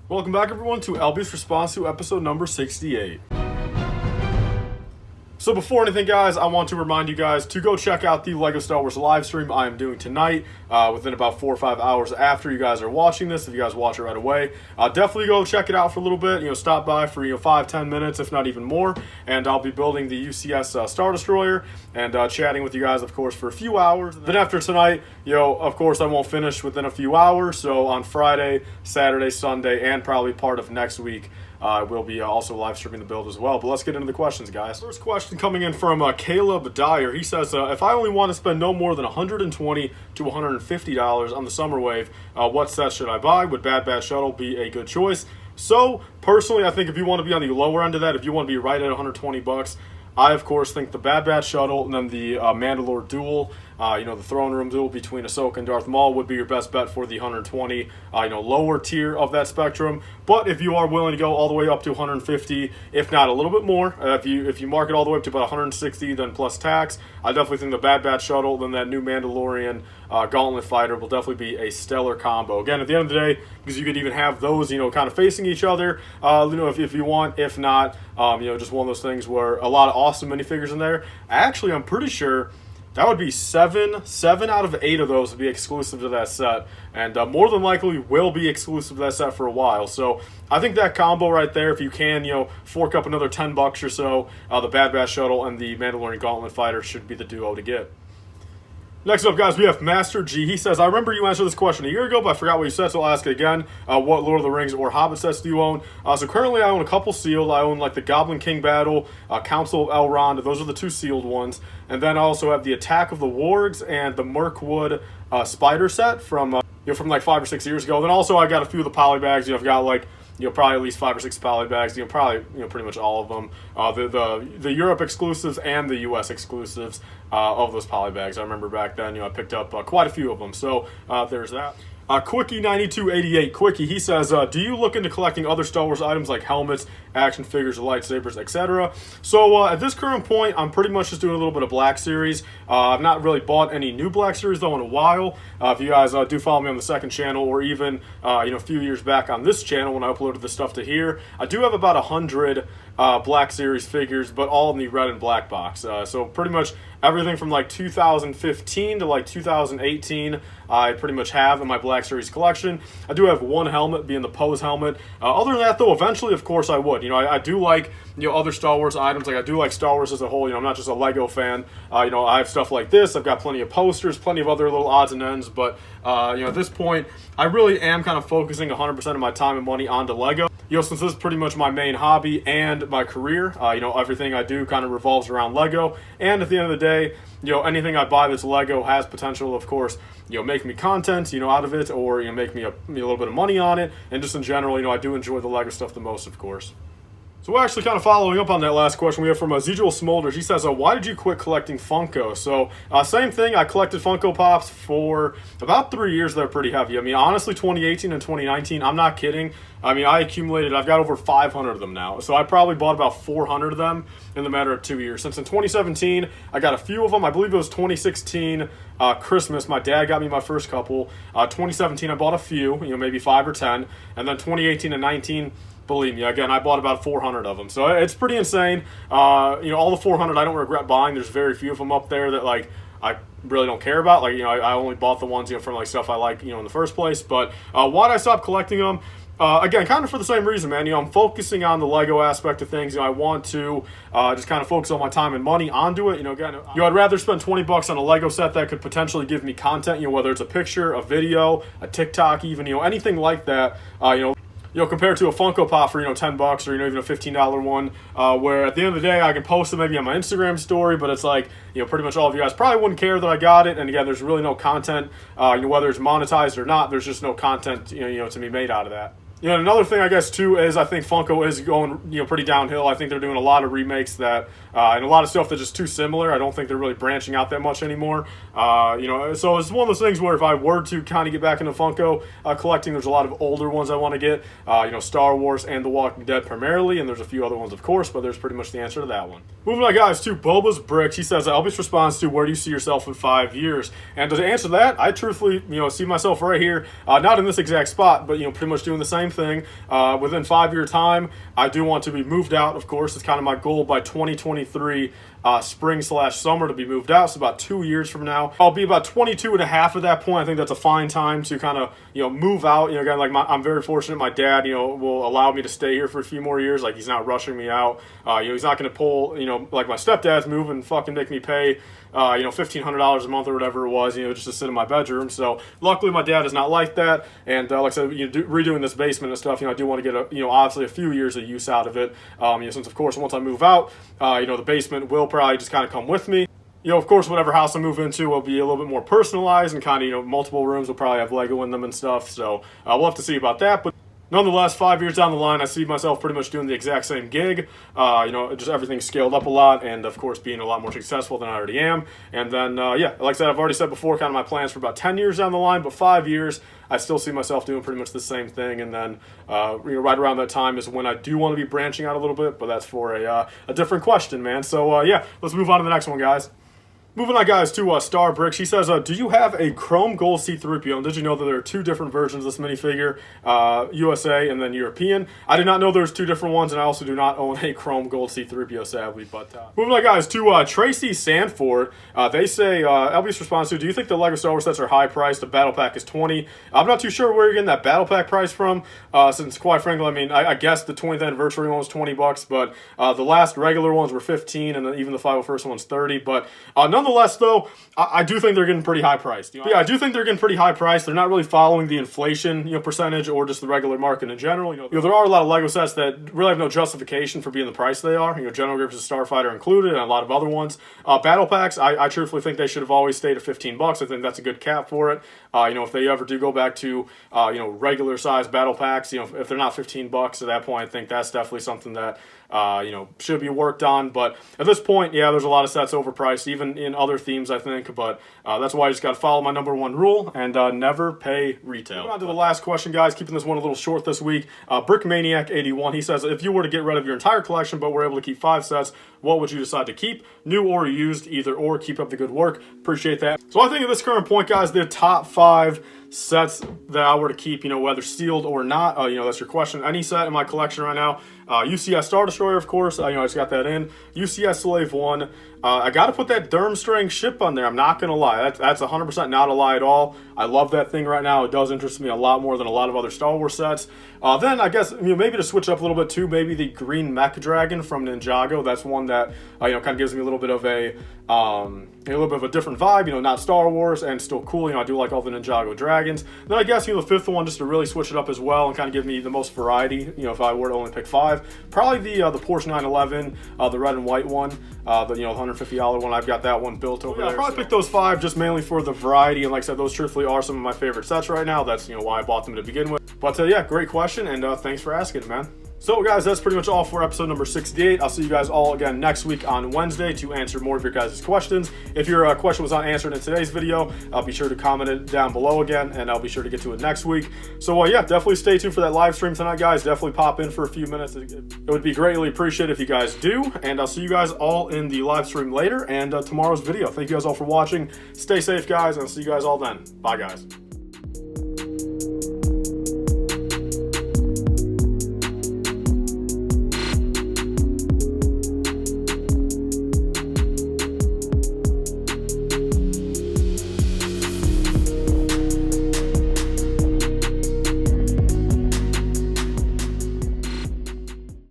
Welcome back, everyone, to LBS Response to episode number 68. So before anything, guys, I want to remind you guys to go check out the LEGO Star Wars live stream I am doing tonight within about 4 or 5 hours after you guys are watching this. If you guys watch it right away, definitely go check it out for a little bit. Stop by for 5-10 minutes, if not even more, and I'll be building the UCS Star Destroyer and chatting with you guys, of course, for a few hours. Then after tonight, of course, I won't finish within a few hours. So on Friday, Saturday, Sunday, and probably part of next week, we'll be also live streaming the build as well. But let's get into the questions, guys. First question coming in from Caleb Dyer. He says, if I only want to spend no more than $120 to $150 on the Summer Wave, what set should I buy? Would Bad Batch Shuttle be a good choice? So personally, I think if you want to be on the lower end of that, if you want to be right at 120 bucks, I, of course, think the Bad Batch Shuttle and then the Mandalore duel, the throne room duel between Ahsoka and Darth Maul would be your best bet for the 120, lower tier of that spectrum. But if you are willing to go all the way up to 150, if not a little bit more, if you mark it all the way up to about 160, then plus tax, I definitely think the Bad Batch Shuttle, then that new Mandalorian Gauntlet Fighter will definitely be a stellar combo. Again, at the end of the day, because you could even have those, kind of facing each other, if you want. If not, just one of those things where a lot of awesome minifigures in there. Actually, I'm pretty sure that would be seven out of 8 of those would be exclusive to that set, and more than likely will be exclusive to that set for a while. So I think that combo right there, if you can, fork up another $10 or so, the Bad Batch Shuttle and the Mandalorian Gauntlet Fighter should be the duo to get. Next up, guys, we have Master G. He says, I remember you answered this question a year ago, but I forgot what you said, so I'll ask it again. What Lord of the Rings or Hobbit sets do you own? So currently I own a couple sealed. I own like the Goblin King Battle, Council of Elrond. Those are the 2 sealed ones. And then I also have the Attack of the Wargs and the Mirkwood Spider set from like 5 or 6 years ago. Then also I got a few of the poly bags. I've got like probably at least 5 or 6 poly bags. Probably pretty much all of them. The Europe exclusives and the US exclusives of those poly bags. I remember back then, I picked up quite a few of them. So there's that. Quickie9288, Quickie, he says, do you look into collecting other Star Wars items like helmets, action figures, lightsabers, etc.? So at this current point, I'm pretty much just doing a little bit of Black Series. I've not really bought any new Black Series, though, in a while. If you guys do follow me on the second channel, or even a few years back on this channel when I uploaded this stuff to here, I do have about 100 Black Series figures, but all in the red and black box. So pretty much everything from like 2015 to like 2018, I pretty much have in my Black Series collection. I do have one helmet, being the Pose helmet. Other than that, though, eventually, of course, I would. I do like other Star Wars items. Like I do like Star Wars as a whole. I'm not just a Lego fan. I have stuff like this. I've got plenty of posters, plenty of other little odds and ends. But at this point, I really am kind of focusing 100% of my time and money onto Lego. Since this is pretty much my main hobby and my career, everything I do kind of revolves around Lego. And at the end of the day, anything I buy that's Lego has potential, of course, make me content, out of it, or, make me a little bit of money on it. And just in general, I do enjoy the Lego stuff the most, of course. So we're actually kind of following up on that last question we have from Zedral Smolders. He says, why did you quit collecting Funko? So same thing. I collected Funko Pops for about 3 years. They're pretty heavy. Honestly, 2018 and 2019, I'm not kidding. I accumulated, I've got over 500 of them now. So I probably bought about 400 of them in the matter of 2 years. Since in 2017, I got a few of them. I believe it was 2016 Christmas. My dad got me my first couple. 2017, I bought a few, maybe 5 or 10. And then 2018 and 19, believe me, again, I bought about 400 of them. So it's pretty insane. All the 400 I don't regret buying. There's very few of them up there that, like, I really don't care about. Like, I only bought the ones, from, like, stuff I like, in the first place. But why'd I stop collecting them? Again, kind of for the same reason, man. I'm focusing on the Lego aspect of things. I want to just kind of focus all my time and money onto it. Again, I'd rather spend $20 on a Lego set that could potentially give me content, whether it's a picture, a video, a TikTok, even, anything like that, compared to a Funko Pop for, $10 or, even a $15 one, where at the end of the day, I can post it maybe on my Instagram story, but it's like, pretty much all of you guys probably wouldn't care that I got it. And again, there's really no content, whether it's monetized or not, there's just no content, to be made out of that. Another thing, I guess, too, is I think Funko is going, pretty downhill. I think they're doing a lot of remakes that, and a lot of stuff that's just too similar. I don't think they're really branching out that much anymore. So it's one of those things where if I were to kind of get back into Funko collecting, there's a lot of older ones I want to get, Star Wars and The Walking Dead primarily, and there's a few other ones, of course, but there's pretty much the answer to that one. Moving on, guys, to LIFEBrickS. He says, Elvis responds to, where do you see yourself in 5 years? And to answer that, I truthfully, see myself right here, not in this exact spot, but, pretty much doing the same same thing. Within 5-year time, I do want to be moved out, of course. It's kind of my goal by 2023 spring/summer to be moved out. So about 2 years from now, I'll be about 22 and a half at that point. I think that's a fine time to kind of, move out. Again, like I'm very fortunate. My dad, will allow me to stay here for a few more years. Like, he's not rushing me out. He's not going to pull, like my stepdad's move and fucking make me pay, $1,500 a month or whatever it was, just to sit in my bedroom. So luckily my dad is not like that. And like I said, redoing this basement and stuff, I do want to get obviously a few years of use out of it. Since of course, once I move out, the basement will probably just kind of come with me. Of course, whatever house I move into will be a little bit more personalized and kind of, multiple rooms will probably have Lego in them and stuff. So we'll have to see about that. But nonetheless, 5 years down the line, I see myself pretty much doing the exact same gig. Just everything scaled up a lot, and of course being a lot more successful than I already am. And then, like I said, I've already said before, kind of my plans for about 10 years down the line, but 5 years, I still see myself doing pretty much the same thing. And then, right around that time is when I do want to be branching out a little bit, but that's for a different question, man. So, let's move on to the next one, guys. Moving on, guys, to LIFEBrickS. He says, do you have a chrome gold C-3PO? And did you know that there are two different versions of this minifigure, USA and then European? I did not know there's two different ones, and I also do not own a chrome gold C-3PO, sadly. But moving on, guys, to Tracy Sanford. They say, LBS responds to, do you think the Lego Star Wars sets are high priced? The battle pack is $20. I'm not too sure where you're getting that battle pack price from, since quite frankly, I mean, I guess the 20th anniversary one was $20, but the last regular ones were $15, and then even the 501st one's $30. But nonetheless, though, I do think they're getting pretty high priced. I do think they're getting pretty high priced. They're not really following the inflation, percentage or just the regular market in general. There are a lot of Lego sets that really have no justification for being the price they are. General Grips and Starfighter included, and a lot of other ones. Battle packs, I truthfully think they should have always stayed at $15. I think that's a good cap for it. If they ever do go back to, regular size battle packs, if they're not $15 at that point, I think that's definitely something that, should be worked on. But at this point, yeah, there's a lot of sets overpriced, even in other themes, I think. But that's why I just got to follow my number one rule and never pay retail. Moving on to the last question, guys, keeping this one a little short this week. BrickManiac81, he says, if you were to get rid of your entire collection but were able to keep 5 sets, what would you decide to keep? New or used, either or. Keep up the good work. Appreciate that. So I think at this current point, guys, the top 5 sets that I were to keep, whether sealed or not, that's your question. Any set in my collection right now, UCS Star Destroyer, of course, I just got that in. UCS Slave 1. I got to put that Durmstrang ship on there. I'm not going to lie. That's 100% not a lie at all. I love that thing right now. It does interest me a lot more than a lot of other Star Wars sets. Then I guess, maybe to switch up a little bit too, maybe the Green Mech Dragon from Ninjago. That's one that, kind of gives me a little bit of a different vibe, not Star Wars and still cool. I do like all the Ninjago dragons. Then I guess, the 5th one, just to really switch it up as well and kind of give me the most variety, if I were to only pick 5. Probably the Porsche 911, the red and white one, the $150 one. I've got that one built over there. I'll probably pick those 5 just mainly for the variety. And like I said, those truthfully are some of my favorite sets right now. That's, why I bought them to begin with. But yeah, great question. And thanks for asking, man. So guys, that's pretty much all for episode number 68. I'll see you guys all again next week on Wednesday to answer more of your guys' questions. If your question was not answered in today's video, I'll be sure to comment it down below again, and I'll be sure to get to it next week. So yeah, definitely stay tuned for that live stream tonight, guys. Definitely pop in for a few minutes. It would be greatly appreciated if you guys do, and I'll see you guys all in the live stream later and tomorrow's video. Thank you guys all for watching. Stay safe, guys, and I'll see you guys all then. Bye, guys.